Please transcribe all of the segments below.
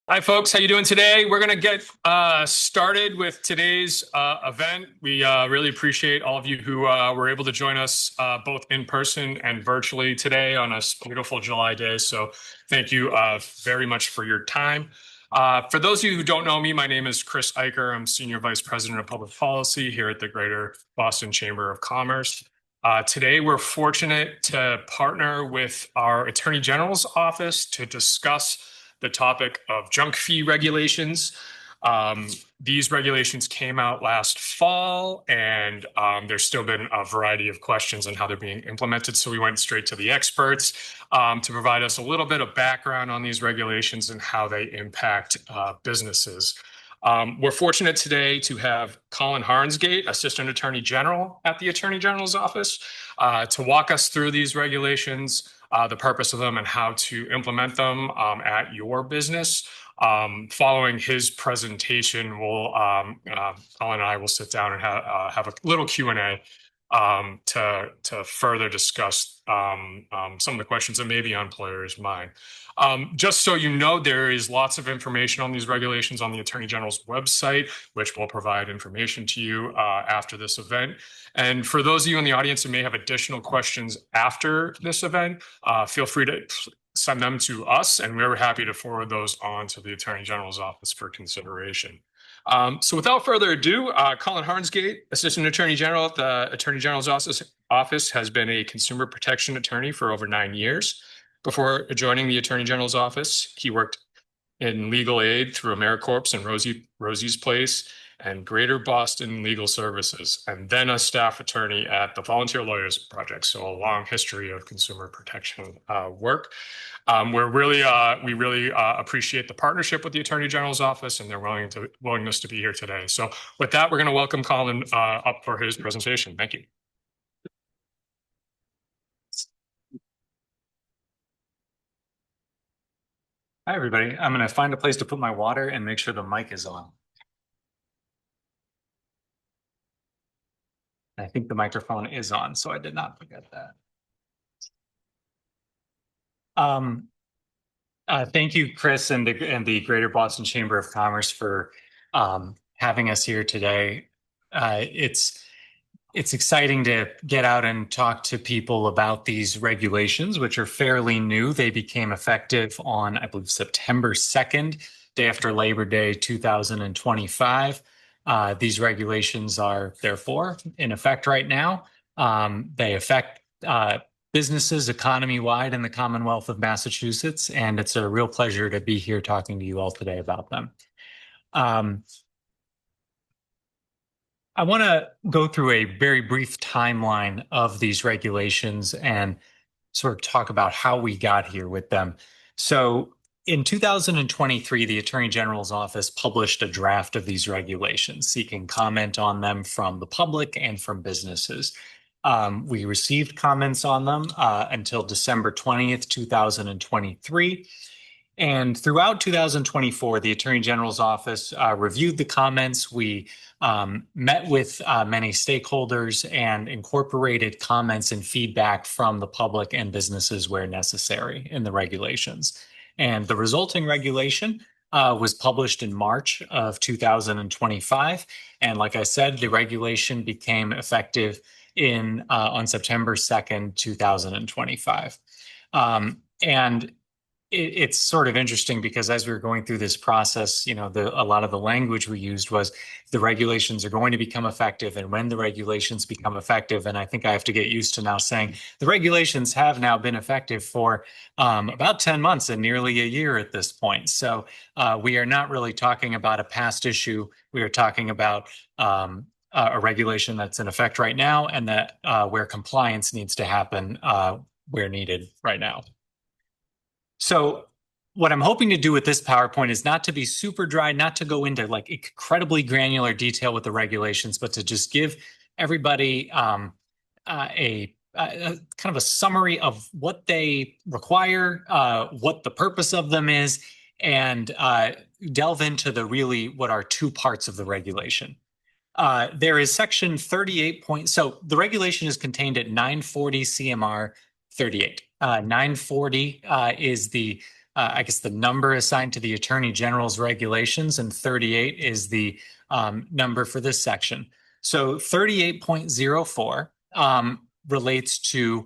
Hi, folks. How you doing today? We're going to get started with today's event. We really appreciate all of you who were able to join us both in person and virtually today on a beautiful July day. So thank you very much for your time. For those of you who don't know me, my name is Chris Eicher. I'm Senior Vice President of Public Policy here at the Greater Boston Chamber of Commerce. Today, we're fortunate to partner with our Attorney General's office to discuss the topic of junk fee regulations. These regulations came out last fall, and there's still been a variety of questions on how they're being implemented. So we went straight to the experts to provide us a little bit of background on these regulations and how they impact businesses. We're fortunate today to have Colin Harnsgate, Assistant Attorney General at the Attorney General's office, to walk us through these regulations, the purpose of them, and how to implement them at your business. Following his presentation, Colin and I will sit down and have a little Q&A to further discuss some of the questions that may be on employers' mind. Just so you know, there is lots of information on these regulations on the Attorney General's website, which will provide information to you after this event. And for those of you in the audience who may have additional questions after this event, feel free to send them to us, and we're happy to forward those on to the Attorney General's office for consideration. So without further ado, Colin Harnsgate, Assistant Attorney General at the Attorney General's office, has been a consumer protection attorney for over 9 years. Before joining the Attorney General's office, he worked in legal aid through AmeriCorps and Rosie's Place and Greater Boston Legal Services, and then a staff attorney at the Volunteer Lawyers Project. So a long history of consumer protection work. We really appreciate the partnership with the Attorney General's office and their willingness to be here today. So with that, we're going to welcome Colin up for his presentation. Thank you. Hi, everybody. I'm going to find a place to put my water and make sure the mic is on. I think the microphone is on, so I did not forget that. Thank you, Chris, and the Greater Boston Chamber of Commerce for having us here today. It's exciting to get out and talk to people about these regulations, which are fairly new. They became effective on, I believe, September 2nd, day after Labor Day 2025. These regulations are therefore in effect right now. They affect businesses economy-wide in the Commonwealth of Massachusetts, and it's a real pleasure to be here talking to you all today about them. I want to go through a very brief timeline of these regulations and sort of talk about how we got here with them. So in 2023, the Attorney General's office published a draft of these regulations, seeking comment on them from the public and from businesses. We received comments on them until December 20th, 2023. And throughout 2024, the Attorney General's office reviewed the comments. We met with many stakeholders and incorporated comments and feedback from the public and businesses where necessary in the regulations. And the resulting regulation was published in March of 2025. And like I said, the regulation became effective on September 2nd, 2025. And it's sort of interesting because as we were going through this process, a lot of the language we used was the regulations are going to become effective, and when the regulations become effective, and I think I have to get used to now saying the regulations have now been effective for about 10 months and nearly a year at this point. So we are not really talking about a past issue. We are talking about a regulation that's in effect right now, and that where compliance needs to happen where needed right now. So what I'm hoping to do with this PowerPoint is not to be super dry, not to go into like incredibly granular detail with the regulations, but to just give everybody a kind of a summary of what they require, what the purpose of them is, and delve into what are two parts of the regulation. There is section 38 so the regulation is contained at 940 CMR 38. 940 is the I guess, the number assigned to the Attorney General's regulations, and 38 is the number for this section. So 38.04 relates to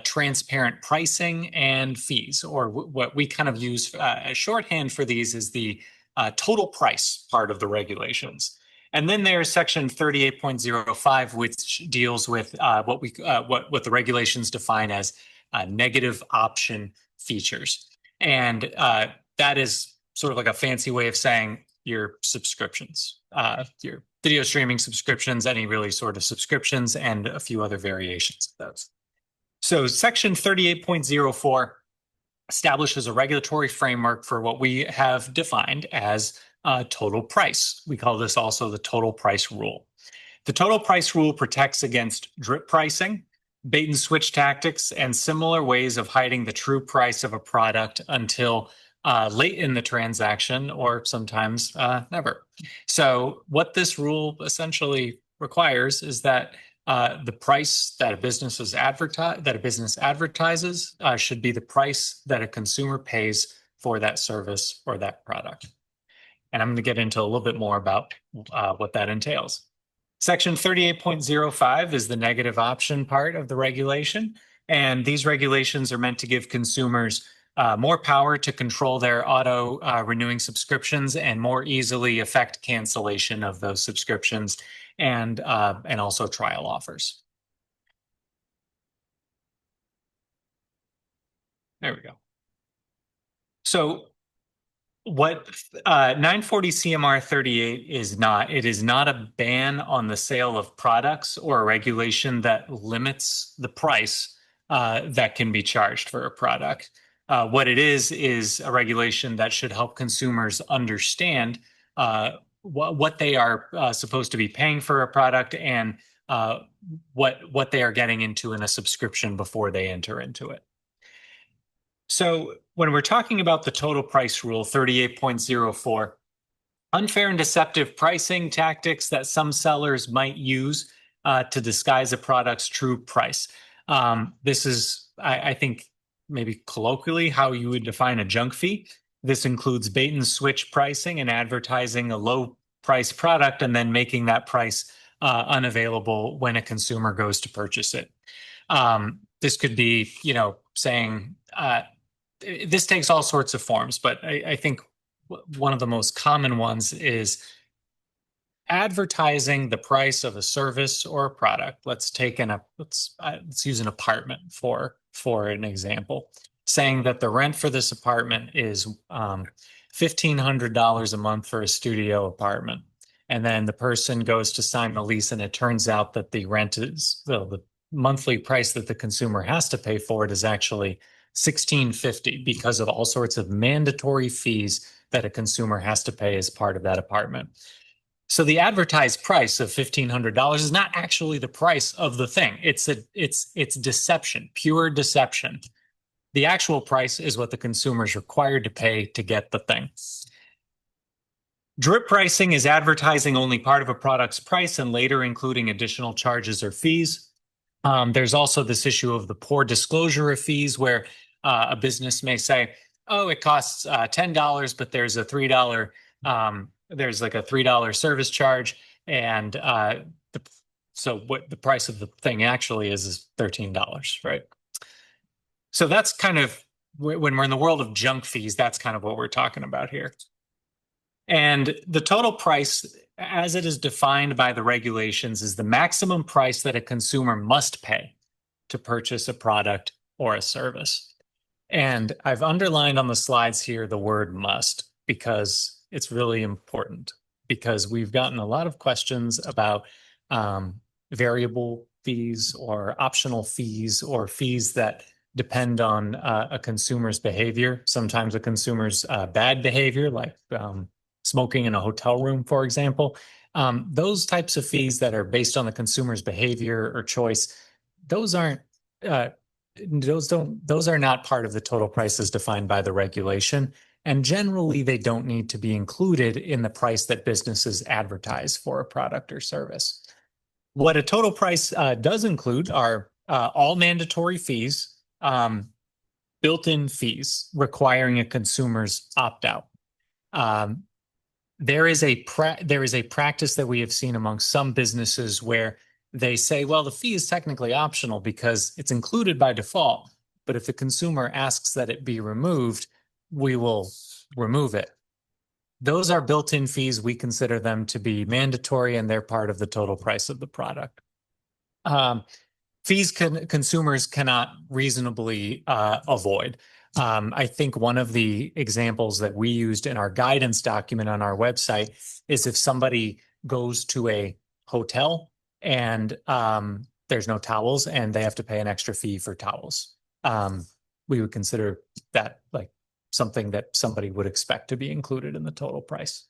transparent pricing and fees, or what we kind of use as shorthand for these is the total price part of the regulations. And then there's section 38.05, which deals with what the regulations define as negative option features. And that is sort of like a fancy way of saying your subscriptions, your video streaming subscriptions, any really sort of subscriptions, and a few other variations of those. So section 38.04 establishes a regulatory framework for what we have defined as total price. We call this also the total price rule. The total price rule protects against drip pricing, bait and switch tactics, and similar ways of hiding the true price of a product until late in the transaction, or sometimes never. So what this rule essentially requires is that the price that a business advertises should be the price that a consumer pays for that service or that product. And I'm going to get into a little bit more about what that entails. Section 38.05 is the negative option part of the regulation. And these regulations are meant to give consumers more power to control their auto renewing subscriptions and more easily effect cancellation of those subscriptions, and also trial offers. There we go. So what 940 CMR 38 is not, it is not a ban on the sale of products or a regulation that limits the price that can be charged for a product. What it is a regulation that should help consumers understand what they are supposed to be paying for a product, and what they are getting into in a subscription before they enter into it. So when we're talking about the total price rule, 38.04, unfair and deceptive pricing tactics that some sellers might use to disguise a product's true price. This is, I think, maybe colloquially how you would define a junk fee. This includes bait and switch pricing and advertising a low price product and then making that price unavailable when a consumer goes to purchase it. This could be, saying, this takes all sorts of forms, but I think one of the most common ones is advertising the price of a service or a product. Let's use an apartment for an example, saying that the rent for this apartment is $1,500 a month for a studio apartment. And then the person goes to sign the lease, and it turns out that the rent is, the monthly price that the consumer has to pay for it is actually $1,650 because of all sorts of mandatory fees that a consumer has to pay as part of that apartment. So the advertised price of $1,500 is not actually the price of the thing. It's deception, pure deception. The actual price is what the consumer is required to pay to get the thing. Drip pricing is advertising only part of a product's price and later including additional charges or fees. There's also this issue of the poor disclosure of fees, where a business may say, oh, it costs $10, but there's a $3, there's like a $3 service charge. And so what the price of the thing actually is $13, right? So that's kind of, when we're in the world of junk fees, that's kind of what we're talking about here. And the total price, as it is defined by the regulations, is the maximum price that a consumer must pay to purchase a product or a service. And I've underlined on the slides here the word must, because it's really important, because we've gotten a lot of questions about variable fees or optional fees or fees that depend on a consumer's behavior. Sometimes a consumer's bad behavior, like smoking in a hotel room, for example. Those types of fees that are based on the consumer's behavior or choice, those are not part of the total prices defined by the regulation. And generally, they don't need to be included in the price that businesses advertise for a product or service. What a total price does include are all mandatory fees, built-in fees requiring a consumer's opt-out. There is a practice that we have seen among some businesses where they say, well, the fee is technically optional because it's included by default, but if the consumer asks that it be removed, we will remove it. Those are built-in fees. We consider them to be mandatory, and they're part of the total price of the product. Fees consumers cannot reasonably avoid. I think one of the examples that we used in our guidance document on our website is if somebody goes to a hotel and there's no towels and they have to pay an extra fee for towels. We would consider that like something that somebody would expect to be included in the total price.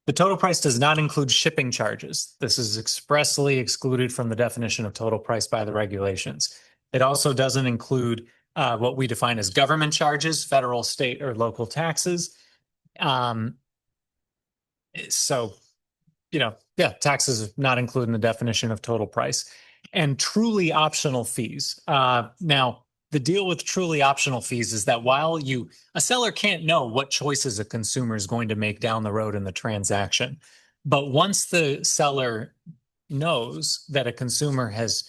The total price does not include shipping charges. This is expressly excluded from the definition of total price by the regulations. It also doesn't include what we define as government charges, federal, state, or local taxes. Taxes are not included in the definition of total price. And truly optional fees. Now, the deal with truly optional fees is that while a seller can't know what choices a consumer is going to make down the road in the transaction, but once the seller knows that a consumer has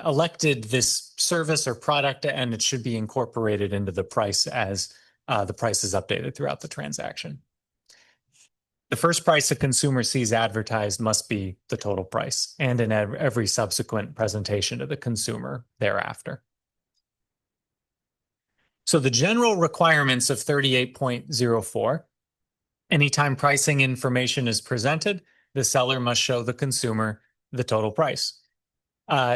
elected this service or product and it should be incorporated into the price as the price is updated throughout the transaction. The first price a consumer sees advertised must be the total price, and in every subsequent presentation to the consumer thereafter. So the general requirements of 38.04, anytime pricing information is presented, the seller must show the consumer the total price.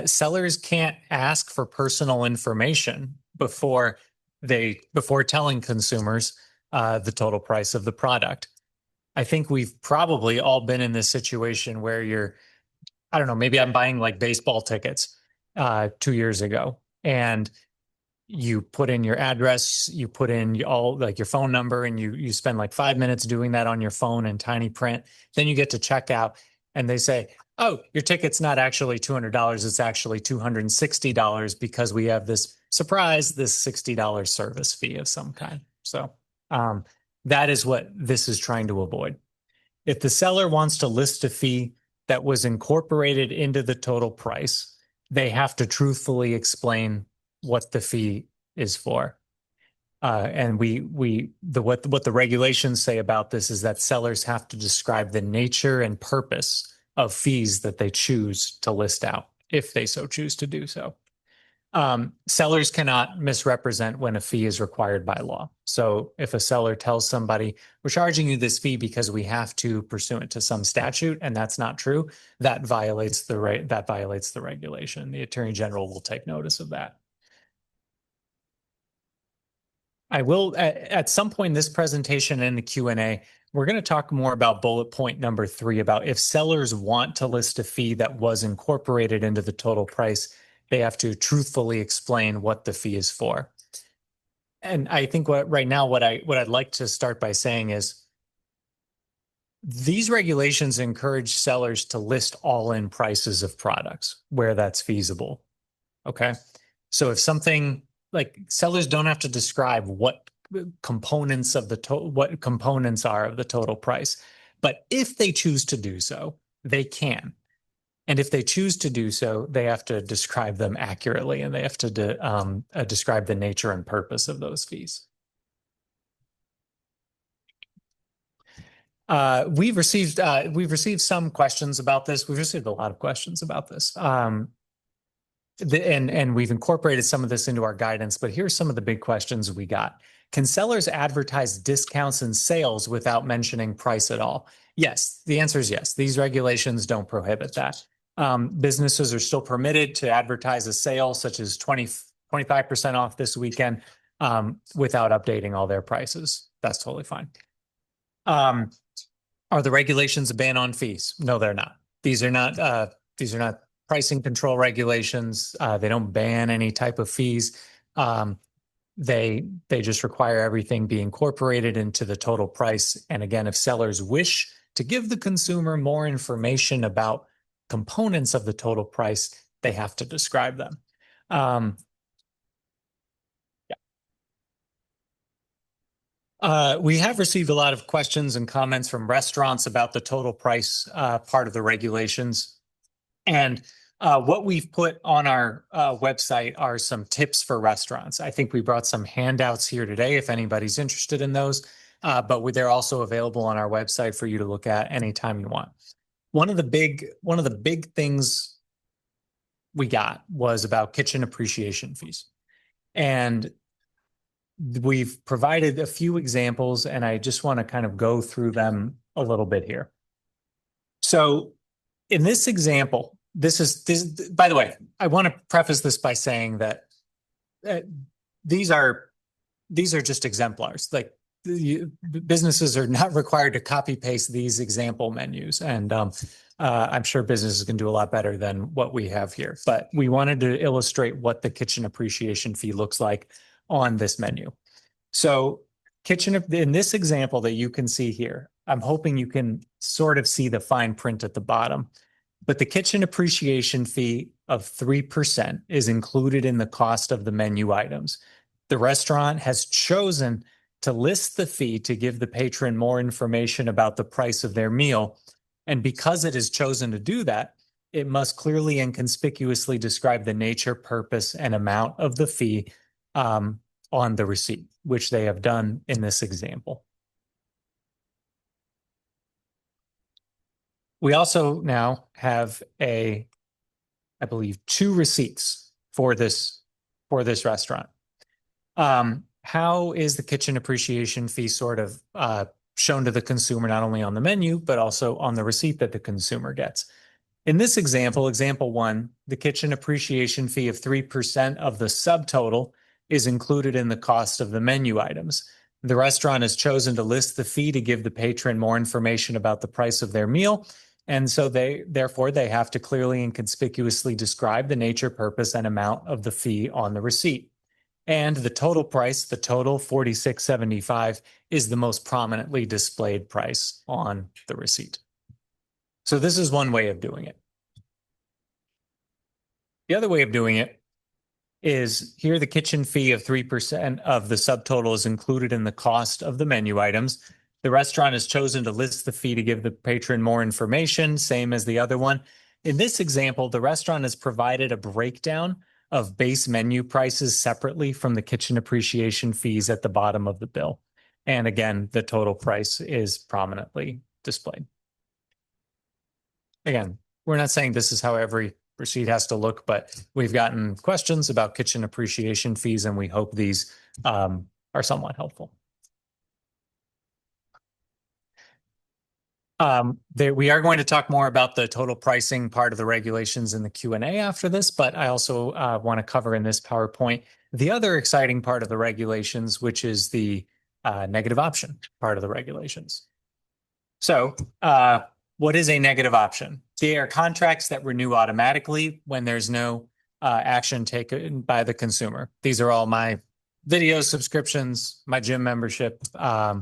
Sellers can't ask for personal information before telling consumers the total price of the product. I think we've probably all been in this situation where I don't know, maybe I'm buying like baseball tickets 2 years ago, and you put in your address, you put in all like your phone number, and you spend like 5 minutes doing that on your phone in tiny print. Then you get to checkout and they say, oh, your ticket's not actually $200, it's actually $260 because we have this $60 service fee of some kind. So that is what this is trying to avoid. If the seller wants to list a fee that was incorporated into the total price, they have to truthfully explain what the fee is for. And what the regulations say about this is that sellers have to describe the nature and purpose of fees that they choose to list out, if they so choose to do so. Sellers cannot misrepresent when a fee is required by law. So if a seller tells somebody, we're charging you this fee because we have to pursuant to some statute, and that's not true, that violates the regulation. The Attorney General will take notice of that. I will, at some point in this presentation and the Q&A, we're going to talk more about bullet point number 3, about if sellers want to list a fee that was incorporated into the total price, they have to truthfully explain what the fee is for. And I think what I'd like to start by saying is these regulations encourage sellers to list all-in prices of products where that's feasible. Okay. So if something like sellers don't have to describe what components are of the total price, but if they choose to do so, they can. And if they choose to do so, they have to describe them accurately, and they have to describe the nature and purpose of those fees. We've received some questions about this. We've received a lot of questions about this. And we've incorporated some of this into our guidance, but here's some of the big questions we got. Can sellers advertise discounts and sales without mentioning price at all? Yes, the answer is yes. These regulations don't prohibit that. Businesses are still permitted to advertise a sale such as 25% off this weekend without updating all their prices. That's totally fine. Are the regulations a ban on fees? No, they're not. These are not pricing control regulations. They don't ban any type of fees. They just require everything be incorporated into the total price. And again, if sellers wish to give the consumer more information about components of the total price, they have to describe them. We have received a lot of questions and comments from restaurants about the total price part of the regulations. And what we've put on our website are some tips for restaurants. I think we brought some handouts here today if anybody's interested in those, but they're also available on our website for you to look at anytime you want. One of the big things we got was about kitchen appreciation fees. And we've provided a few examples, and I just want to kind of go through them a little bit here. So in this example, by the way, I want to preface this by saying that these are just exemplars. Like businesses are not required to copy paste these example menus. And I'm sure businesses can do a lot better than what we have here. But we wanted to illustrate what the kitchen appreciation fee looks like on this menu. So in this example that you can see here, I'm hoping you can sort of see the fine print at the bottom. But the kitchen appreciation fee of 3% is included in the cost of the menu items. The restaurant has chosen to list the fee to give the patron more information about the price of their meal. And because it has chosen to do that, it must clearly and conspicuously describe the nature, purpose, and amount of the fee on the receipt, which they have done in this example. We also now have I believe, 2 receipts for this restaurant. How is the kitchen appreciation fee sort of shown to the consumer, not only on the menu, but also on the receipt that the consumer gets? In this example, example 1, the kitchen appreciation fee of 3% of the subtotal is included in the cost of the menu items. The restaurant has chosen to list the fee to give the patron more information about the price of their meal. And so therefore, they have to clearly and conspicuously describe the nature, purpose, and amount of the fee on the receipt. And the total price, the total $46.75, is the most prominently displayed price on the receipt. So this is one way of doing it. The other way of doing it is here the kitchen fee of 3% of the subtotal is included in the cost of the menu items. The restaurant has chosen to list the fee to give the patron more information, same as the other one. In this example, the restaurant has provided a breakdown of base menu prices separately from the kitchen appreciation fees at the bottom of the bill. And again, the total price is prominently displayed. Again, we're not saying this is how every receipt has to look, but we've gotten questions about kitchen appreciation fees, and we hope these are somewhat helpful. We are going to talk more about the total pricing part of the regulations in the Q&A after this, but I also want to cover in this PowerPoint the other exciting part of the regulations, which is the negative option part of the regulations. So what is a negative option? They are contracts that renew automatically when there's no action taken by the consumer. These are all my video subscriptions, my gym membership. Yeah,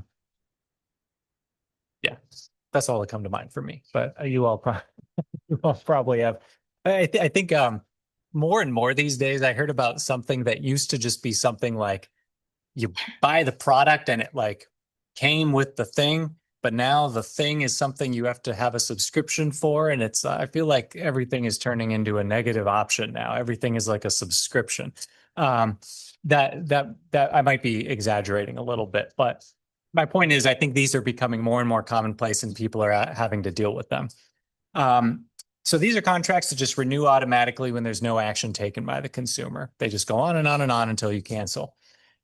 that's all that come to mind for me. But you all probably have. I think more and more these days, I heard about something that used to just be something like you buy the product and it like came with the thing. But now the thing is something you have to have a subscription for. And it's, I feel like everything is turning into a negative option now. Everything is like a subscription. That I might be exaggerating a little bit, but my point is, I think these are becoming more and more commonplace and people are having to deal with them. So these are contracts that just renew automatically when there's no action taken by the consumer. They just go on and on and on until you cancel.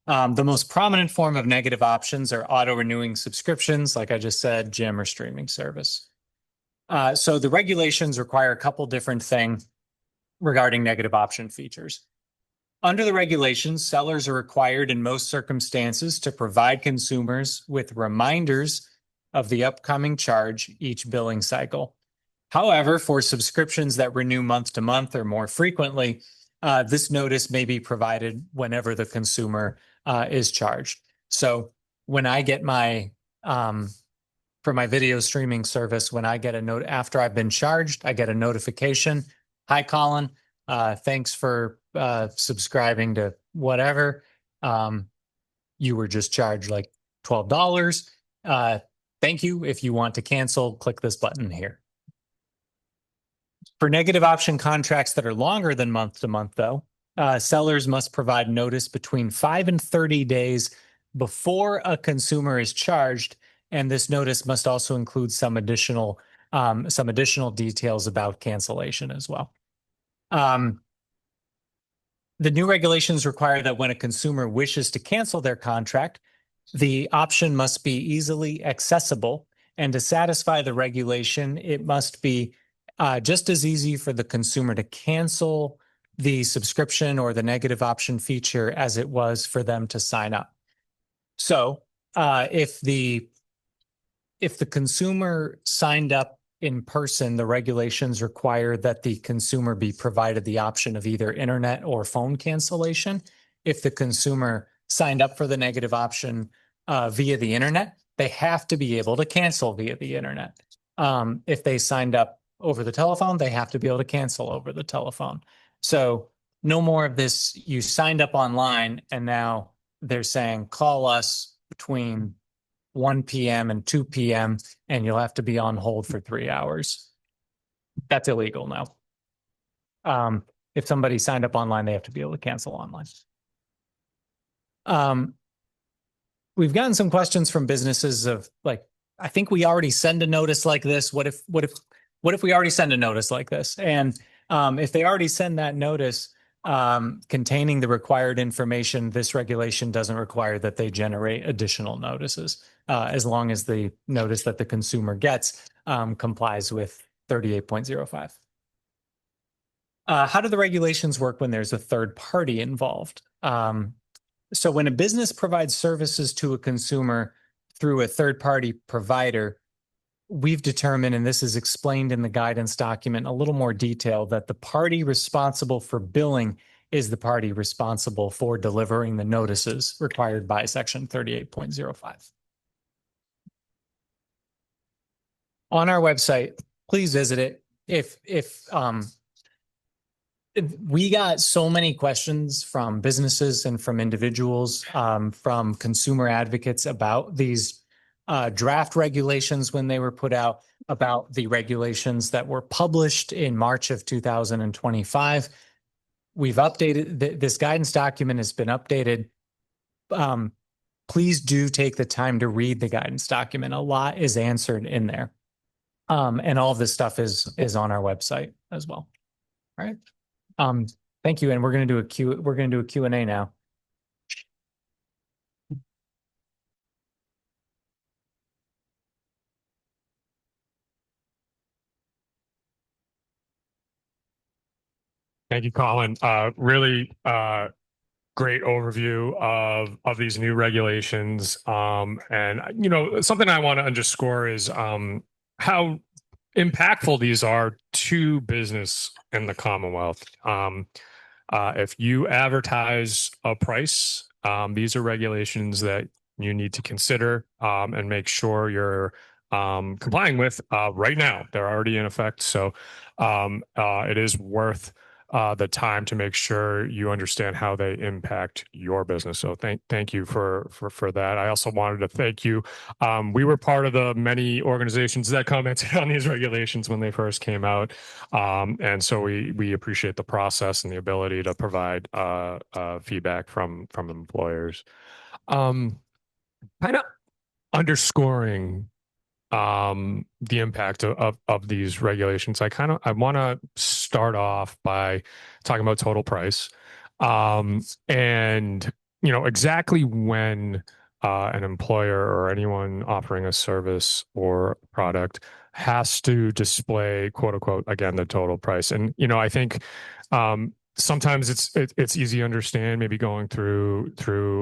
The most prominent form of negative options are auto-renewing subscriptions, like I just said, gym or streaming service. So the regulations require a couple different things regarding negative option features. Under the regulations, sellers are required in most circumstances to provide consumers with reminders of the upcoming charge each billing cycle. However, for subscriptions that renew month to month or more frequently, this notice may be provided whenever the consumer is charged. So when I get my, for my video streaming service, when I get a note after I've been charged, I get a notification. Hi, Colin. Thanks for subscribing to whatever. You were just charged like $12. Thank you. If you want to cancel, click this button here. For negative option contracts that are longer than month to month, though, sellers must provide notice between 5 and 30 days before a consumer is charged, and this notice must also include some additional details about cancellation as well. The new regulations require that when a consumer wishes to cancel their contract, the option must be easily accessible, and to satisfy the regulation, it must be just as easy for the consumer to cancel the subscription or the negative option feature as it was for them to sign up. So if the consumer signed up in person, the regulations require that the consumer be provided the option of either internet or phone cancellation. If the consumer signed up for the negative option via the internet, they have to be able to cancel via the internet. If they signed up over the telephone, they have to be able to cancel over the telephone. So no more of this, you signed up online and now they're saying, call us between 1 p.m. and 2 p.m. and you'll have to be on hold for 3 hours. That's illegal now. If somebody signed up online, they have to be able to cancel online. We've gotten some questions from businesses of like, I think we already send a notice like this. What if we already send a notice like this? And if they already send that notice containing the required information, this regulation doesn't require that they generate additional notices, as long as the notice that the consumer gets complies with 38.05. How do the regulations work when there's a third party involved? So when a business provides services to a consumer through a third party provider, we've determined, and this is explained in the guidance document, a little more detail, that the party responsible for billing is the party responsible for delivering the notices required by section 38.05. On our website, please visit it. If we got so many questions from businesses and from individuals, from consumer advocates about these draft regulations when they were put out, about the regulations that were published in March of 2025. We've updated, this guidance document has been updated. Please do take the time to read the guidance document. A lot is answered in there. And all of this stuff is on our website as well. All right. Thank you. And we're going to do a Q&A now. Thank you, Colin. Really great overview of these new regulations. And something I want to underscore is how impactful these are to business in the Commonwealth. If you advertise a price, these are regulations that you need to consider and make sure you're complying with right now. They're already in effect. So it is worth the time to make sure you understand how they impact your business. So thank you for that. I also wanted to thank you. We were part of the many organizations that commented on these regulations when they first came out. And so we appreciate the process and the ability to provide feedback from employers. Kind of underscoring the impact of these regulations. I want to start off by talking about total price, and exactly when an employer or anyone offering a service or product has to display, quote unquote, again, the total price. And I think sometimes it's easy to understand, maybe going through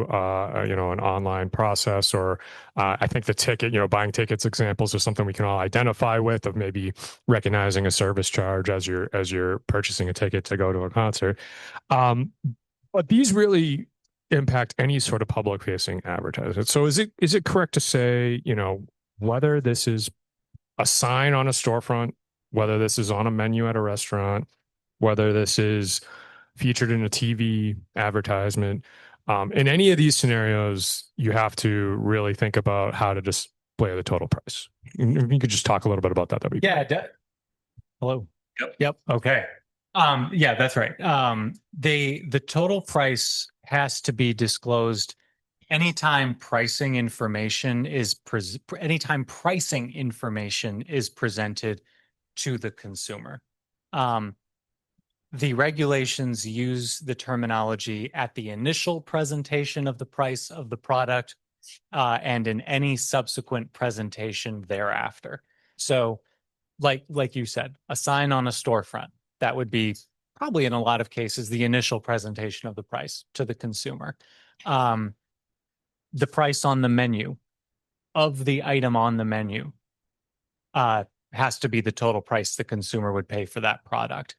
an online process, or I think the ticket, buying tickets examples are something we can all identify with, of maybe recognizing a service charge as you're purchasing a ticket to go to a concert. But these really impact any sort of public facing advertisement. So is it correct to say, whether this is a sign on a storefront, whether this is on a menu at a restaurant, whether this is featured in a TV advertisement, In any of these scenarios, you have to really think about how to display the total price. If you could just talk a little bit about that, that'd be great. Yeah. Hello. Yep. Yep. Okay. Yeah, that's right. The total price has to be disclosed anytime pricing information is presented to the consumer. The regulations use the terminology at the initial presentation of the price of the product, and in any subsequent presentation thereafter. So, like you said, a sign on a storefront, that would be probably in a lot of cases the initial presentation of the price to the consumer. The price on the menu of the item on the menu has to be the total price the consumer would pay for that product.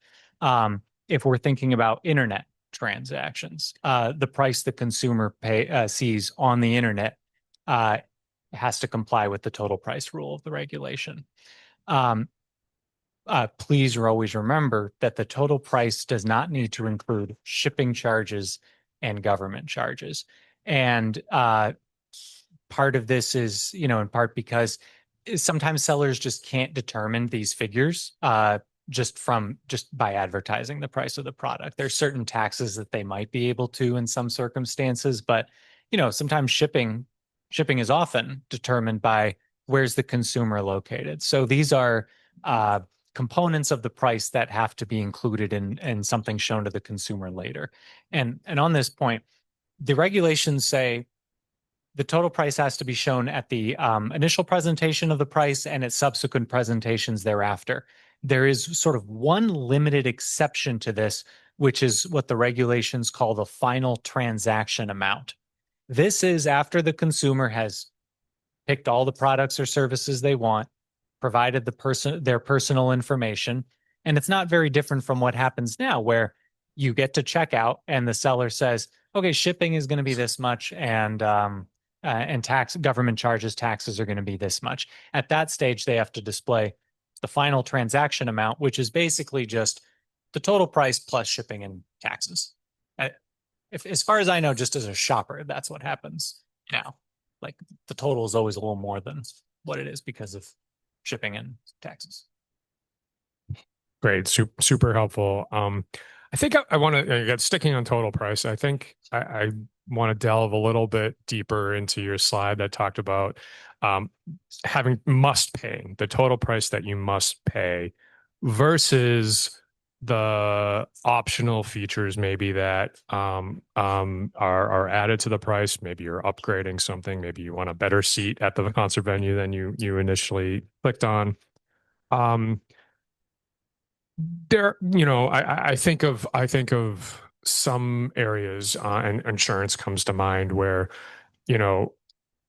If we're thinking about internet transactions, the price the consumer sees on the internet has to comply with the total price rule of the regulation. Please always remember that the total price does not need to include shipping charges and government charges. And part of this is, in part because sometimes sellers just can't determine these figures just by advertising the price of the product. There's certain taxes that they might be able to in some circumstances, but sometimes shipping is often determined by where's the consumer located. So these are components of the price that have to be included in something shown to the consumer later. And on this point, the regulations say the total price has to be shown at the initial presentation of the price and its subsequent presentations thereafter. There is sort of one limited exception to this, which is what the regulations call the final transaction amount. This is after the consumer has picked all the products or services they want, provided their personal information, and it's not very different from what happens now, where you get to checkout and the seller says, "Okay, shipping is going to be this much, and government charges, taxes are going to be this much." At that stage, they have to display the final transaction amount, which is basically just the total price plus shipping and taxes. As far as I know, just as a shopper, that's what happens now. Like the total is always a little more than what it is because of shipping and taxes. Great, super helpful. I think I want to get sticking on total price. I think I want to delve a little bit deeper into your slide that talked about having must pay, the total price that you must pay versus the optional features maybe that are added to the price. Maybe you're upgrading something. Maybe you want a better seat at the concert venue than you initially clicked on. I think of some areas, and insurance comes to mind where,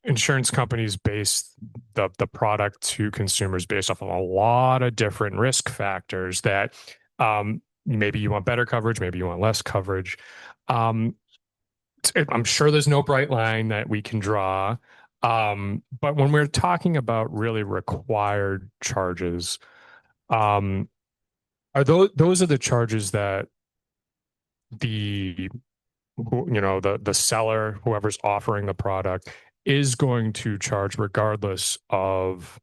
insurance companies base the product to consumers based off of a lot of different risk factors that maybe you want better coverage, maybe you want less coverage. I'm sure there's no bright line that we can draw. But when we're talking about really required charges, are those are the charges that the seller, whoever's offering the product, is going to charge regardless of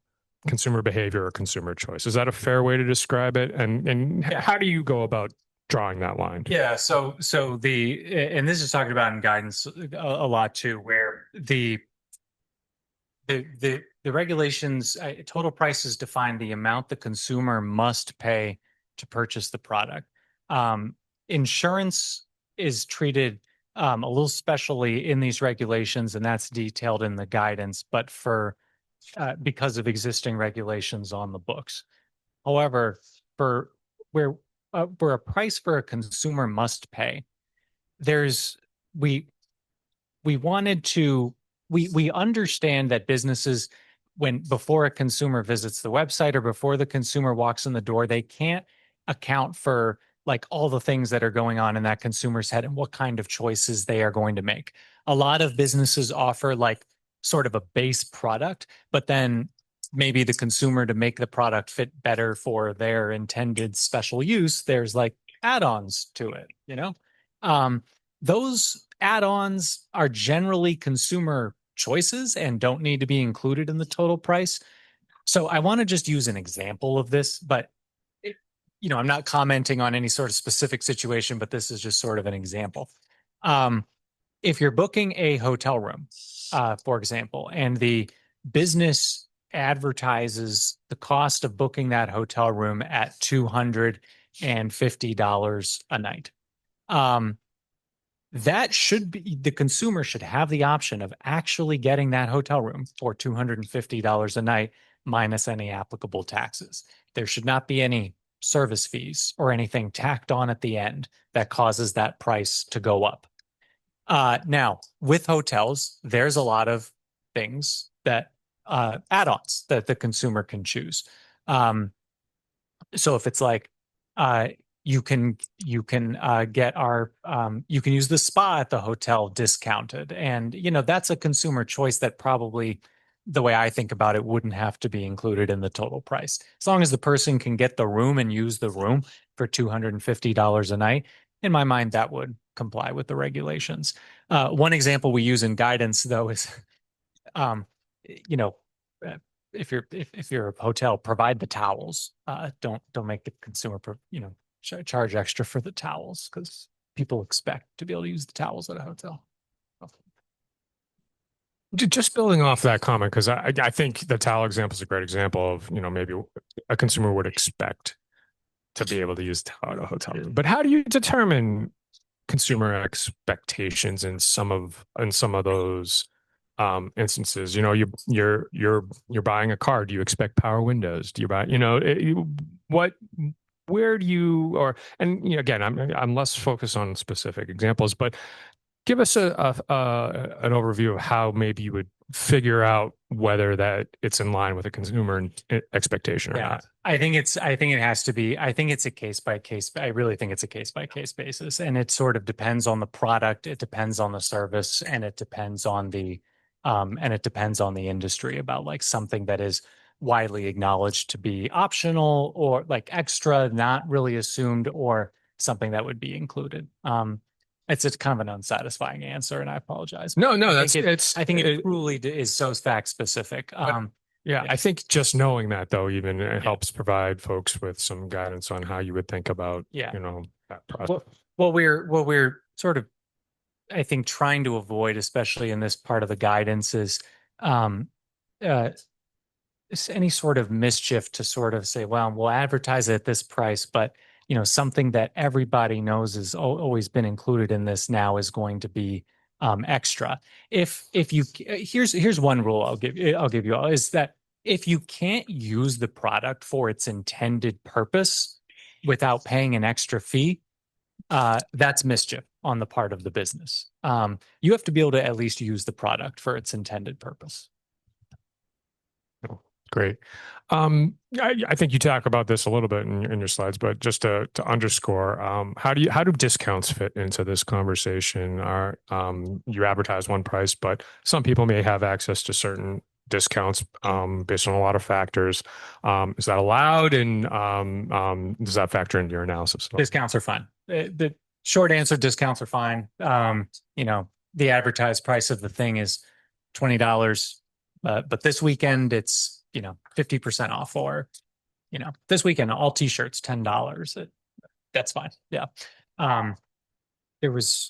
consumer behavior or consumer choice? Is that a fair way to describe it? And how do you go about drawing that line? Yeah. So and this is talked about in guidance a lot too, where the regulations, total prices define the amount the consumer must pay to purchase the product. Insurance is treated a little specially in these regulations, and that's detailed in the guidance, but because of existing regulations on the books. However, where a price for a consumer must pay, we understand that businesses, before a consumer visits the website or before the consumer walks in the door, they can't account for like all the things that are going on in that consumer's head and what kind of choices they are going to make. A lot of businesses offer like sort of a base product, but then maybe the consumer, to make the product fit better for their intended special use, there's like add-ons to it, those Add-ons are generally consumer choices and don't need to be included in the total price. So I want to just use an example of this, but I'm not commenting on any sort of specific situation, but this is just sort of an example. If you're booking a hotel room, for example, and the business advertises the cost of booking that hotel room at $250 a night. That should be, the consumer should have the option of actually getting that hotel room for $250 a night minus any applicable taxes. There should not be any service fees or anything tacked on at the end that causes that price to go up. Now, with hotels, there's a lot of things that add-ons that the consumer can choose. So if it's like you can get our you can use the spa at the hotel discounted, and that's a consumer choice that probably, the way I think about it, wouldn't have to be included in the total price. As long as the person can get the room and use the room for $250 a night, in my mind, that would comply with the regulations. One example we use in guidance, though, is, if you're a hotel, provide the towels. Don't make the consumer, charge extra for the towels, because people expect to be able to use the towels at a hotel. Just building off that comment, because I think the towel example is a great example of, maybe a consumer would expect to be able to use towel at a hotel room. But how do you determine consumer expectations in some of those instances? You're buying a car. Do you expect power windows? Do you buy, where do you, again, I'm less focused on specific examples, but give us an overview of how maybe you would figure out whether that it's in line with a consumer expectation or not. I think it's a case by case. I really think it's a case by case basis, and it sort of depends on the product. It depends on the service, and it depends on the industry, about like something that is widely acknowledged to be optional or like extra, not really assumed, or something that would be included. It's a kind of an unsatisfying answer, and I apologize. No, I think it truly is so fact specific. I think just knowing that, though, even it helps provide folks with some guidance on how you would think about, that process. What we're sort of, I think, trying to avoid, especially in this part of the guidance, is any sort of mischief to sort of say, well, we'll advertise it at this price, but something that everybody knows has always been included in this now is going to be extra. Here's one rule I'll give you all, is that if you can't use the product for its intended purpose without paying an extra fee, that's mischief on the part of the business. You have to be able to at least use the product for its intended purpose. Great. I think you talk about this a little bit in your slides, but just to underscore, how do discounts fit into this conversation? You advertise one price, but some people may have access to certain discounts based on a lot of factors. Is that allowed, and does that factor into your analysis? Discounts are fine. The short answer: discounts are fine. The advertised price of the thing is $20, but this weekend it's 50% off, or this weekend all t-shirts $10. That's fine. Yeah. This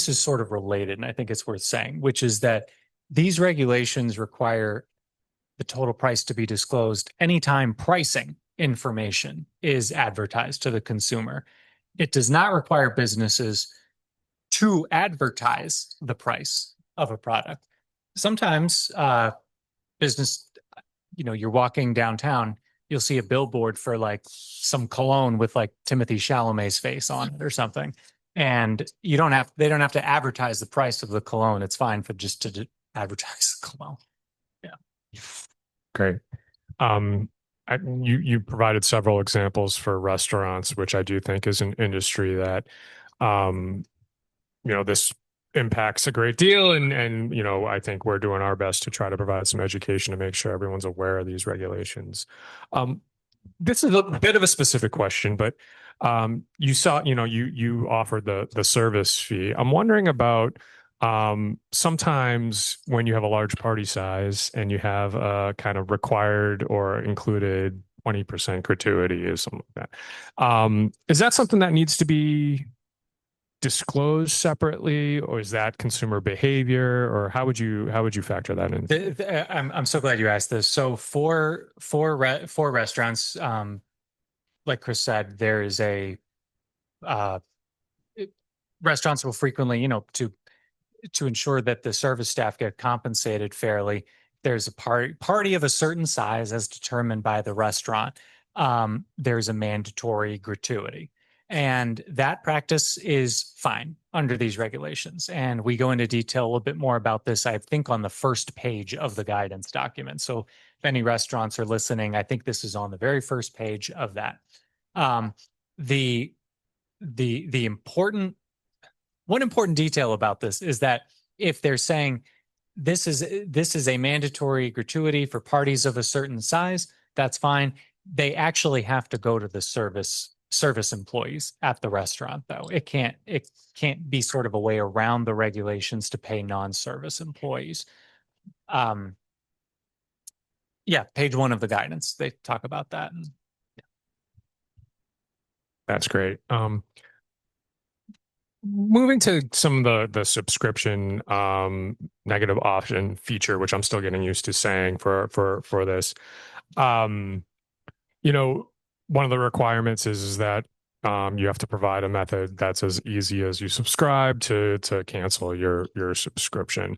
is sort of related, and I think it's worth saying, which is that these regulations require the total price to be disclosed anytime pricing information is advertised to the consumer. It does not require businesses to advertise the price of a product. Sometimes business, you're walking downtown, you'll see a billboard for like some cologne with like Timothy Chalamet's face on it or something, and they don't have to advertise the price of the cologne. It's fine for just to advertise the cologne. Yeah. Great. You provided several examples for restaurants, which I do think is an industry that this impacts a great deal, and I think we're doing our best to try to provide some education to make sure everyone's aware of these regulations. this is a bit of a specific question, but you saw, you offered the service fee. I'm wondering about sometimes when you have a large party size and you have a kind of required or included 20% gratuity or something like that. Is that something that needs to be disclosed separately, or is that consumer behavior, or how would you factor that in? I'm so glad you asked this. So for restaurants, like Chris said, there is a uh, restaurants will frequently, to ensure that the service staff get compensated fairly. There's a party of a certain size as determined by the restaurant. There's a mandatory gratuity. And that practice is fine under these regulations. And we go into detail a little bit more about this, I think, on the first page of the guidance document. So if any restaurants are listening, I think this is on the very first page of that. The important one important detail about this is that if they're saying this is a mandatory gratuity for parties of a certain size, that's fine. They actually have to go to the service employees at the restaurant, though. It can't be sort of a way around the regulations to pay non-service employees. Yeah, page 1 of the guidance, they talk about that. That's great. Moving to some of the subscription negative option feature, which I'm still getting used to saying for this. One of the requirements is that you have to provide a method that's as easy as you subscribe to cancel your subscription.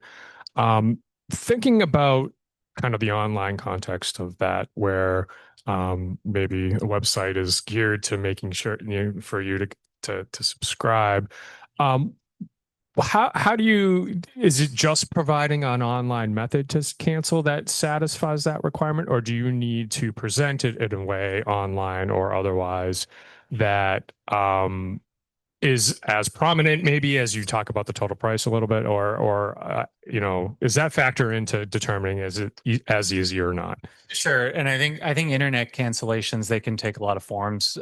Thinking about kind of the online context of that, where maybe a website is geared to making sure for you to subscribe. How do you, is it just providing an online method to cancel that satisfies that requirement, or do you need to present it in a way online or otherwise that is as prominent maybe as you talk about the total price a little bit, or is that factor into determining is it as easy or not? Sure. And I think internet cancellations, they can take a lot of forms,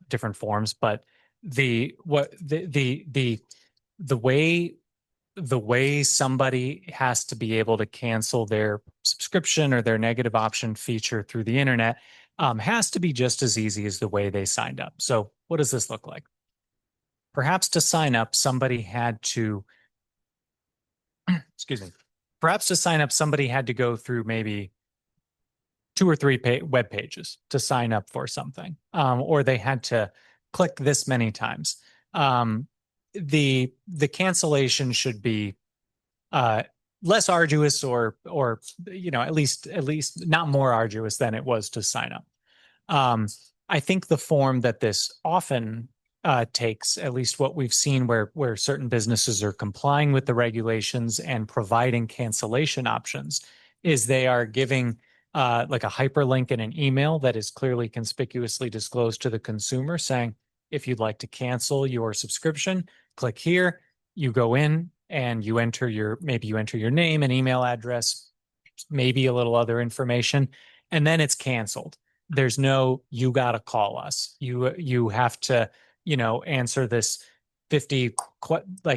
different forms, but the way somebody has to be able to cancel their subscription or their negative option feature through the internet has to be just as easy as the way they signed up. So what does this look like? Perhaps to sign up, somebody had to, excuse me, perhaps to sign up, somebody had to go through maybe 2 or 3 web pages to sign up for something, or they had to click this many times. The cancellation should be less arduous, or at least not more arduous than it was to sign up. I think the form that this often takes, at least what we've seen where certain businesses are complying with the regulations and providing cancellation options, is they are giving like a hyperlink in an email that is clearly conspicuously disclosed to the consumer, saying, if you'd like to cancel your subscription, click here. You go in and you enter your name and email address, maybe a little other information, and then it's canceled. There's no, you got to call us. You have to, answer this 50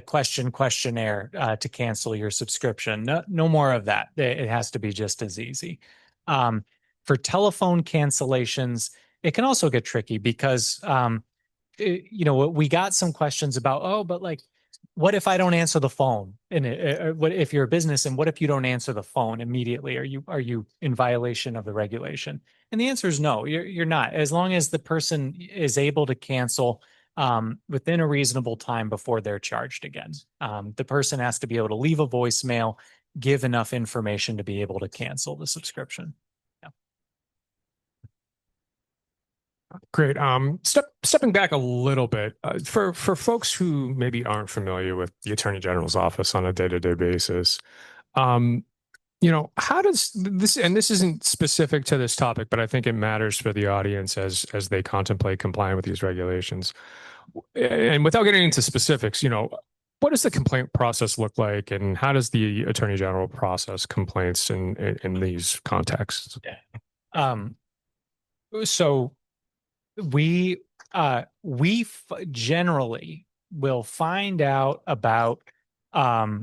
questionnaire to cancel your subscription. No more of that. It has to be just as easy. For telephone cancellations, it can also get tricky because, we got some questions about, but like, what if I don't answer the phone? And what if you're a business, and what if you don't answer the phone immediately? Are you in violation of the regulation? And the answer is no, you're not. As long as the person is able to cancel within a reasonable time before they're charged again. The person has to be able to leave a voicemail, give enough information to be able to cancel the subscription. Yeah. Great. Stepping back a little bit, for folks who maybe aren't familiar with the Attorney General's office on a day-to-day basis, how does this, and this isn't specific to this topic, but I think it matters for the audience as they contemplate complying with these regulations. And without getting into specifics, what does the complaint process look like, and how does the Attorney General process complaints in these contexts? Yeah. So we generally will find out about not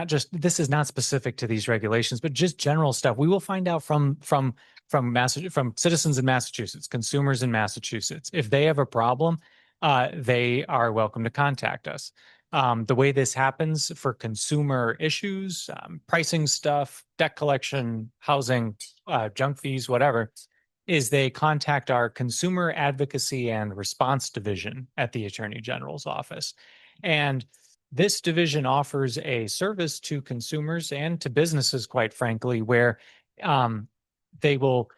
just, this is not specific to these regulations, but just general stuff. We will find out from citizens in Massachusetts, consumers in Massachusetts. If they have a problem, they are welcome to contact us. The way this happens for consumer issues, pricing stuff, debt collection, housing, junk fees, whatever, is they contact our consumer advocacy and response division at the Attorney General's office. And this division offers a service to consumers and to businesses, quite frankly, where they will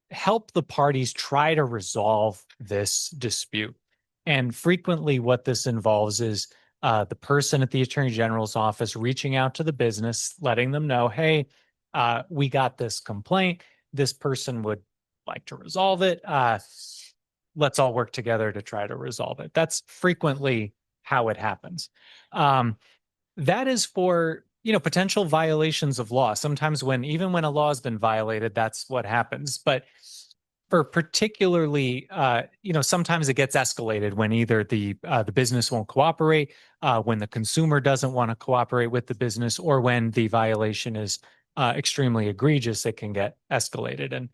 help the parties try to resolve this dispute. And frequently what this involves is the person at the Attorney General's office reaching out to the business, letting them know, hey, we got this complaint. This person would like to resolve it. Let's all work together to try to resolve it. That's frequently how it happens. That is for, potential violations of law. Sometimes even when a law has been violated, that's what happens. But for particularly, sometimes it gets escalated when either the business won't cooperate, when the consumer doesn't want to cooperate with the business, or when the violation is extremely egregious, it can get escalated. And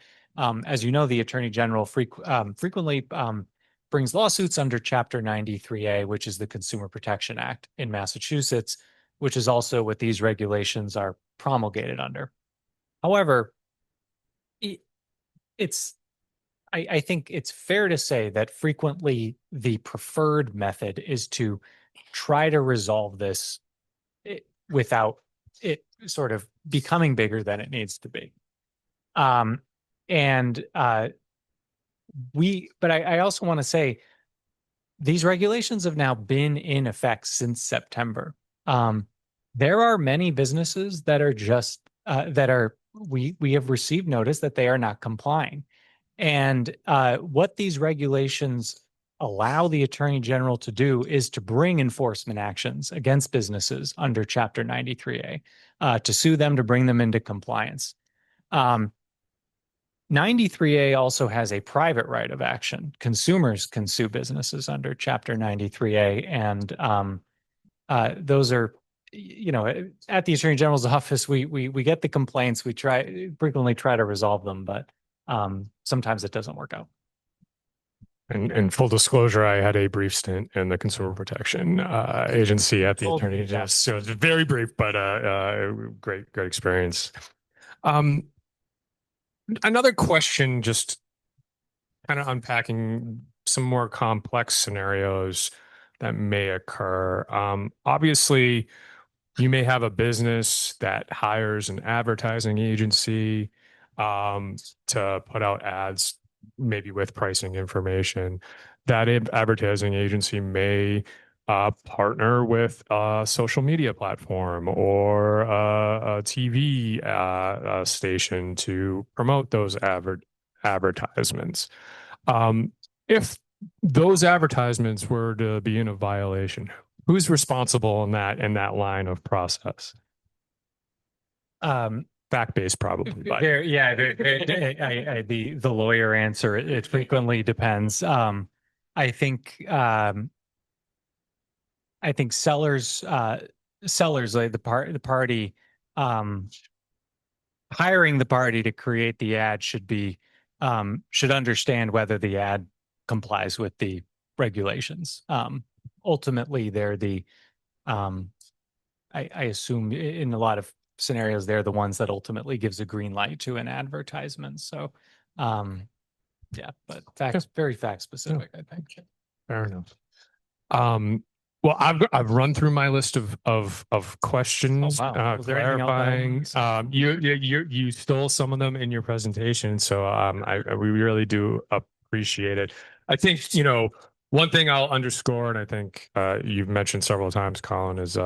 as you know, the Attorney General frequently brings lawsuits under Chapter 93A, which is the Consumer Protection Act in Massachusetts, which is also what these regulations are promulgated under. However, I think it's fair to say that frequently the preferred method is to try to resolve this without it sort of becoming bigger than it needs to be. But I also want to say these regulations have now been in effect since September. There are many businesses that are just we have received notice that they are not complying. And what these regulations allow the Attorney General to do is to bring enforcement actions against businesses under Chapter 93A, to sue them, to bring them into compliance. 93A also has a private right of action. Consumers can sue businesses under Chapter 93A, and those are, at the Attorney General's office, we get the complaints, we frequently try to resolve them, but sometimes it doesn't work out. And full disclosure, I had a brief stint in the Consumer Protection Agency at the Attorney General, so it's very brief, but great experience. Another question, just kind of unpacking some more complex scenarios that may occur. Obviously, you may have a business that hires an advertising agency to put out ads, maybe with pricing information. That advertising agency may partner with a social media platform or a TV station to promote those advertisements. If those advertisements were to be in a violation, who's responsible in that line of process? Fact-based, probably. But. The lawyer answer, it frequently depends. I think sellers, like the party, hiring the party to create the ad should understand whether the ad complies with the regulations. Ultimately, they're I assume in a lot of scenarios, they're the ones that ultimately gives a green light to an advertisement. So, but very fact specific, I think. Fair enough. Well, I've run through my list of questions, clarifying. You stole some of them in your presentation, so we really do appreciate it. I think one thing I'll underscore, and I think you've mentioned several times, Colin, is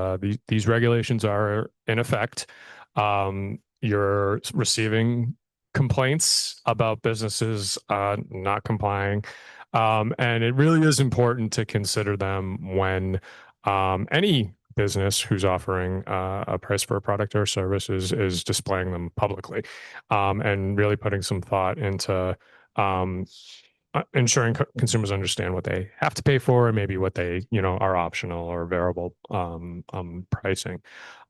these regulations are in effect. You're receiving complaints about businesses not complying. And it really is important to consider them when any business who's offering a price for a product or service is displaying them publicly, and really putting some thought into ensuring consumers understand what they have to pay for and maybe what they, are optional or variable pricing.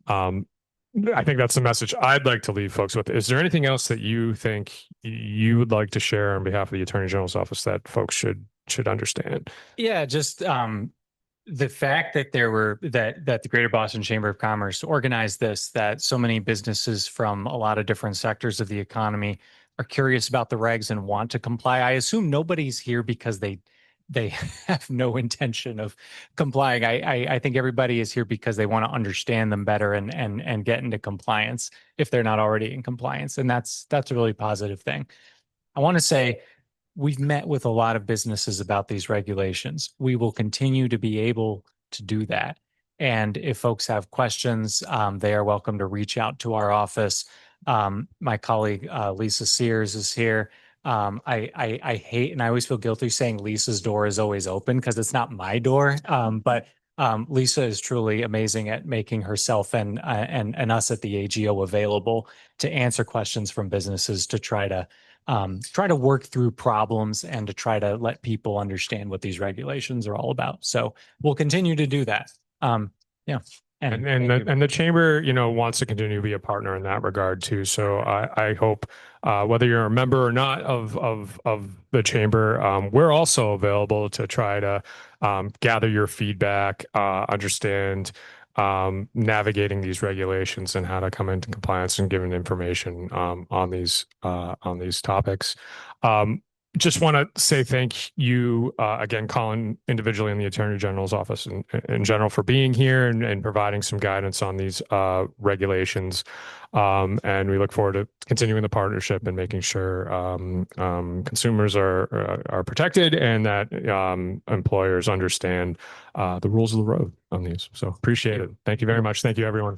I think that's the message I'd like to leave folks with. Is there anything else that you think you would like to share on behalf of the Attorney General's office that folks should understand? Yeah, just the fact that that the Greater Boston Chamber of Commerce organized this, that so many businesses from a lot of different sectors of the economy are curious about the regs and want to comply. I assume nobody's here because they have no intention of complying. I think everybody is here because they want to understand them better and get into compliance if they're not already in compliance. And that's a really positive thing. I want to say we've met with a lot of businesses about these regulations. We will continue to be able to do that. And if folks have questions, they are welcome to reach out to our office. My colleague, Lisa Sears, is here. I hate, and I always feel guilty saying Lisa's door is always open because it's not my door. But Lisa is truly amazing at making herself and us at the AGO available to answer questions from businesses to try to work through problems and to try to let people understand what these regulations are all about. So we'll continue to do that. Yeah. And the chamber, wants to continue to be a partner in that regard too. So I hope whether you're a member or not of the chamber, we're also available to try to gather your feedback, understand navigating these regulations and how to come into compliance and giving information on these topics. Just want to say thank you again, Colin, individually in the Attorney General's office and in general for being here and providing some guidance on these regulations. And we look forward to continuing the partnership and making sure consumers are protected and that employers understand the rules of the road on these. So appreciate it. Thank you very much. Thank you, everyone.